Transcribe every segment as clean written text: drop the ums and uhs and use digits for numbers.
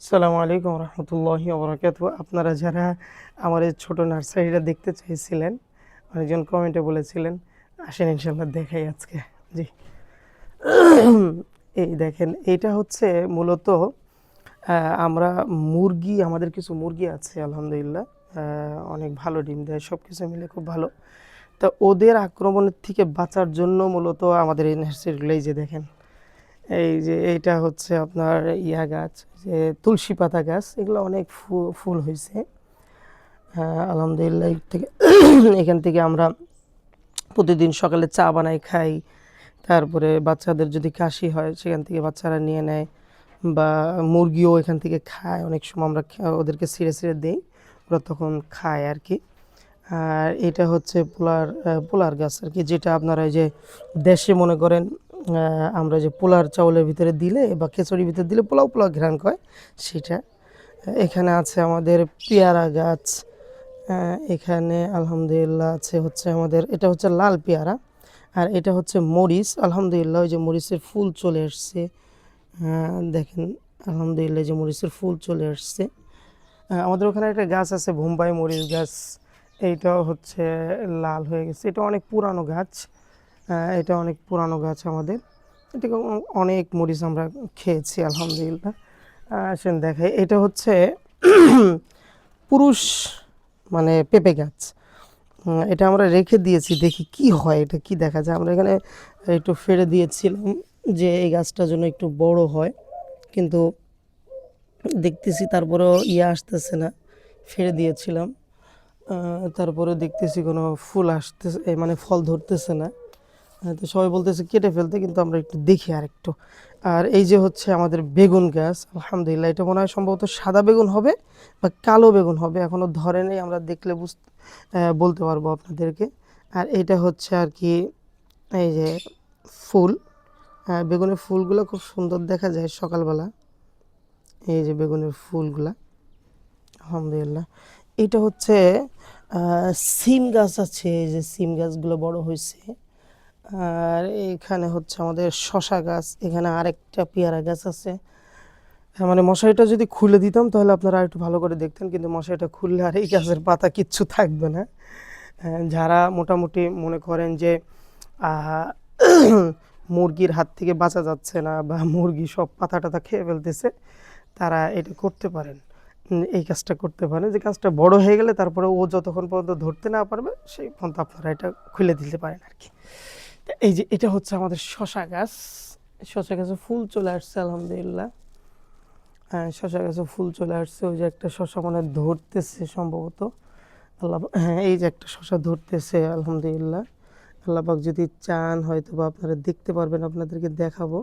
আসসালামু আলাইকুম রহমতুল্লাহি ওবরাকাতুহু। আপনারা যারা আমার এই ছোট নার্সারিটা দেখতে চাইছিলেন, অনেকজন কমেন্টে বলেছিলেন, আসেন ইনশাল্লাহ দেখাই আজকে। জি, এই দেখেন, এইটা হচ্ছে মূলত আমরা মুরগি, আমাদের কিছু মুরগি আছে আলহামদুলিল্লাহ, অনেক ভালো ডিম দেয়, সব কিছু মিলে খুব ভালো। তা ওদের আক্রমণের থেকে বাঁচার জন্য মূলত আমাদের এই নার্সারিগুলো, এই যে দেখেন, এই যে এইটা হচ্ছে আপনার ইয়া গাছ, যে তুলসী পাতা গাছ, এগুলো অনেক ফুল হয়েছে। আলহামদুলিল্লাহ, এখান থেকে আমরা প্রতিদিন সকালে চা বানাই খাই। তারপরে বাচ্চাদের যদি কাশি হয় সেখান থেকে বাচ্চারা নিয়ে নেয়, বা মুরগিও এখান থেকে খায়। অনেক সময় আমরা ওদেরকে ছিঁড়ে ছিঁড়ে দিই, ওরা তখন খায় আর কি। আর এটা হচ্ছে পোলার গাছ আর কি, যেটা আপনারা এই যে দেশে মনে করেন আমরা যে পোলার চাউলের ভিতরে দিলে বা খিচুড়ির ভিতরে দিলে পোলাও পোলাও ঘ্রাণ হয়, সেটা। এখানে আছে আমাদের পেয়ারা গাছ। এখানে আলহামদুলিল্লাহ আছে হচ্ছে আমাদের, এটা হচ্ছে লাল পেয়ারা। আর এটা হচ্ছে মরিচ, আলহামদুলিল্লাহ ওই যে মরিচের ফুল চলে আসছে। দেখেন, আলহামদুলিল্লাহ যে মরিচের ফুল চলে আসছে। আমাদের ওখানে একটা গাছ আছে বোম্বাই মরিচ গাছ, এইটাও হচ্ছে লাল হয়ে গেছে। এটা অনেক পুরানো গাছ, এটা অনেক পুরানো গাছ আমাদের। এটাকে অনেক মরিচ আমরা খেয়েছি আলহামদুলিল্লাহ। আসেন দেখাই, এটা হচ্ছে পুরুষ মানে পেঁপে গাছ। এটা আমরা রেখে দিয়েছি, দেখি কি হয়, এটা কি দেখা যায়। আমরা এখানে একটু ফেলে দিয়েছিলাম যে এই গাছটার জন্য একটু বড় হয়, কিন্তু দেখতেছি তারপরেও আসতেছে না, ফেলে দিয়েছিলাম। তারপরে দেখতেছি কোনো ফুল আসতেছে, মানে ফল ধরতেছে না। তো সবাই বলতেছে কেটে ফেলতে, কিন্তু আমরা একটু দেখি আর একটু। আর এই যে হচ্ছে আমাদের বেগুন গাছ, আলহামদুলিল্লাহ এটা মনে হয় সম্ভবত সাদা বেগুন হবে বা কালো বেগুন হবে, এখনও ধরে নেই, আমরা দেখলে বলতে পারবো আপনাদেরকে। আর এটা হচ্ছে আর কি এই যে ফুল, বেগুনের ফুলগুলো খুব সুন্দর দেখা যায় সকালবেলা। এই যে বেগুনের ফুলগুলা, আলহামদুলিল্লাহ। এটা হচ্ছে সিম গাছ আছে, এই যে সিম গাছগুলো বড় হয়েছে। আর এখানে হচ্ছে আমাদের শশা গাছ, এখানে আরেকটা পেয়ারা গাছ আছে। মানে মশারিটা যদি খুলে দিতাম তাহলে আপনারা একটু ভালো করে দেখতেন, কিন্তু মশারিটা খুললে আর এই গাছের পাতা কিচ্ছু থাকবে না। যারা মোটামুটি মনে করেন যে আহ, মুরগির হাত থেকে বাঁচা যাচ্ছে না, বা মুরগি সব পাতা টাতা খেয়ে ফেলতেছে, তারা এটা করতে পারেন। এই কাজটা করতে পারেন, যে কাজটা বড় হয়ে গেলে তারপরে ও যতক্ষণ পর্যন্ত ধরতে না পারবে সেই পর্যন্ত আপনারা এটা খুলে দিতে পারেন আর কি। এই যে এটা হচ্ছে আমাদের শশা গাছ, শশা গাছে ফুল চলে আসছে আলহামদুলিল্লাহ। হ্যাঁ, শশা গাছে ফুল চলে আসছে। ওই যে একটা শশা মানে ধরতেছে সম্ভবত, আল্লাহ, হ্যাঁ এই যে একটা শশা ধরতেছে আলহামদুলিল্লাহ। আল্লাহ পাক যদি চান হয়তো বা আপনারা দেখতে পারবেন, আপনাদেরকে দেখাবো।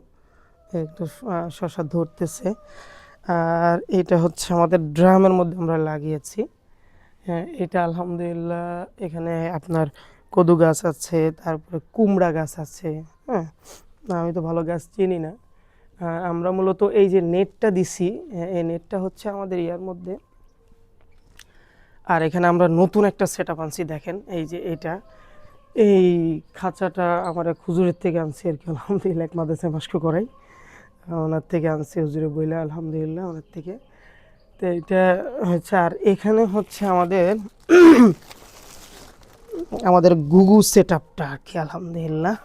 একটা শশা ধরতেছে। আর এটা হচ্ছে আমাদের ড্রামের মধ্যে আমরা লাগিয়েছি। হ্যাঁ, এটা আলহামদুলিল্লাহ, এখানে আপনার কদু গাছ আছে, তারপরে কুমড়া গাছ আছে। হ্যাঁ, আমি তো ভালো গাছ চিনি না। আমরা মূলত এই যে নেটটা দিছি, এই নেটটা হচ্ছে আমাদের ইয়ার মধ্যে। আর এখানে আমরা নতুন একটা সেট আপ আনছি, দেখেন এই যে এটা, এই খাঁচাটা আমার এক হুজুরের থেকে আনছি আর কি, আলহামদুলিল্লাহ, এক মাদ্রাসায় মাস্ক করাই, ওনার থেকে আনছি, হুজুরে বইলা আলহামদুলিল্লাহ ওনার থেকে। তো এটা হচ্ছে, আর এখানে হচ্ছে আমাদের আমাদের ঘুঘু সেট আপটা আর কি, আলহামদুলিল্লাহ।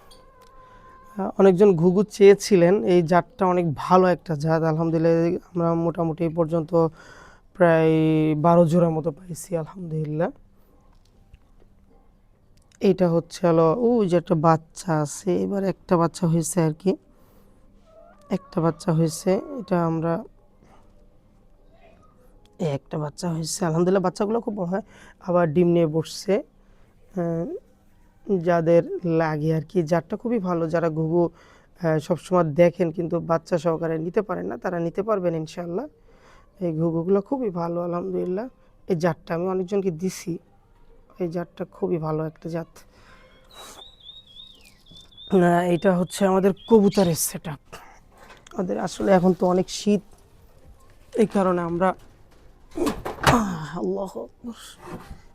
অনেকজন ঘুঘু চেয়েছিলেন, এই জাতটা অনেক ভালো একটা জাত আলহামদুলিল্লাহ। আমরা মোটামুটি এই পর্যন্ত প্রায় 12 জোড়া মতো পাইছি আলহামদুলিল্লাহ। এইটা হচ্ছে হলো ওই যে একটা বাচ্চা আছে, এবার একটা বাচ্চা হয়েছে আর কি, একটা বাচ্চা হয়েছে। এটা আমরা একটা বাচ্চা হয়েছে আলহামদুলিল্লাহ, বাচ্চাগুলো খুব বড় হয়, আবার ডিম নিয়ে বসছে। আহ, যাদের লাগে আর কি, জাতটা খুবই ভালো। যারা ঘুঘু সবসময় দেখেন কিন্তু বাচ্চা সহকারে নিতে পারেন না, তারা নিতে পারবেন ইনশাল্লাহ। এই ঘুঘুগুলো খুবই ভালো আলহামদুলিল্লাহ। এই জাতটা আমি অনেকজনকে দিছি, এই জাতটা খুবই ভালো একটা জাত। এটা হচ্ছে আমাদের কবুতরের সেট আপ। আমাদের আসলে এখন তো অনেক শীত, এই কারণে আমরা আল্লাহ আকবার।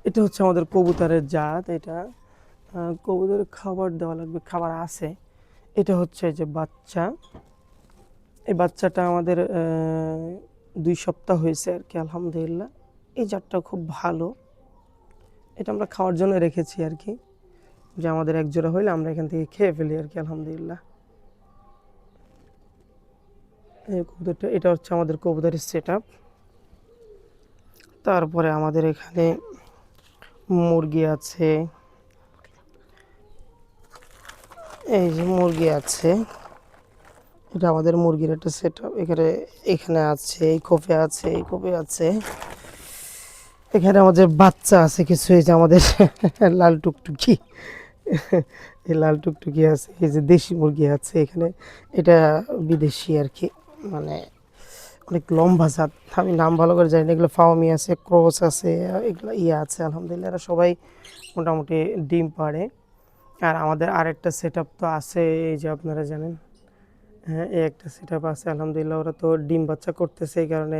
এটা হচ্ছে আমাদের কবুতরের জাত। এটা কবুতরের খাবার দেওয়া লাগবে, খাবার আছে। এটা হচ্ছে যে বাচ্চা, এই বাচ্চাটা আমাদের 2 সপ্তাহ হয়েছে আর কি আলহামদুলিল্লাহ। এই জাতটা খুব ভালো, এটা আমরা খাওয়ার জন্য রেখেছি আর কি, যে আমাদের এক জোড়া হইলে আমরা এখান থেকে খেয়ে ফেলি আর কি আলহামদুলিল্লাহ। এই কবুতরটা, এটা হচ্ছে আমাদের কবুতরের সেট আপ। তারপরে আমাদের এখানে মুরগি আছে, এই যে মুরগি আছে, এটা আমাদের মুরগির একটা সেট আপ। এখানে এখানে আছে, এই খোপে আছে, এই খোপে আছে, এখানে আমাদের বাচ্চা আছে কিছু, এই যে আমাদের লাল টুকটুকি, এই লাল টুকটুকি আছে, এই যে দেশি মুরগি আছে এখানে, এটা বিদেশি আর কি, মানে অনেক লম্বা জাত, আমি নাম ভালো করে জানি না, এগুলো ফাওমি আছে, ক্রস আছে, এগুলো ইয়ে আছে আলহামদুলিল্লাহ, এরা সবাই মোটামুটি ডিম পাড়ে। আর আমাদের আরেকটা সেট আপ তো আছে, এই যে আপনারা জানেন, হ্যাঁ এই একটা সেট আপ আছে আলহামদুলিল্লাহ, ওরা তো ডিম বাচ্চা করতেছে, এই কারণে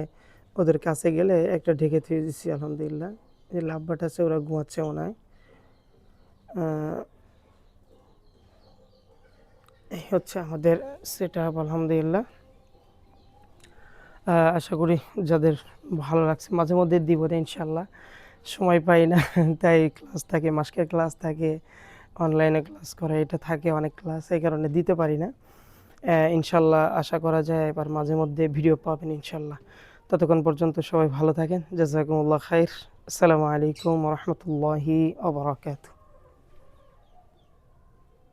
ওদের কাছে গেলে একটা ঢেকে থুয়ে দিচ্ছি আলহামদুলিল্লাহ। যে লাভবাট আছে ওরা ঘুমাচ্ছে মনে হয়। এই হচ্ছে আমাদের সেট আপ আলহামদুলিল্লাহ। আশা করি যাদের ভালো লাগছে, মাঝে মধ্যে দিব না ইনশাল্লাহ, সময় পাই না তাই ক্লাস থাকে, মাসকের ক্লাস থাকে, অনলাইনে ক্লাস করা এটা থাকে, অনেক ক্লাস, এই কারণে দিতে পারি না। ইনশাল্লাহ আশা করা যায় এবার মাঝে মধ্যে ভিডিও পাবেন ইনশাল্লাহ। ততক্ষণ পর্যন্ত সবাই ভালো থাকেন, জাযাকুমুল্লাহ খাইর। আসসালামু আলাইকুম ওয়া রাহমাতুল্লাহি ওয়া বারাকাতুহু।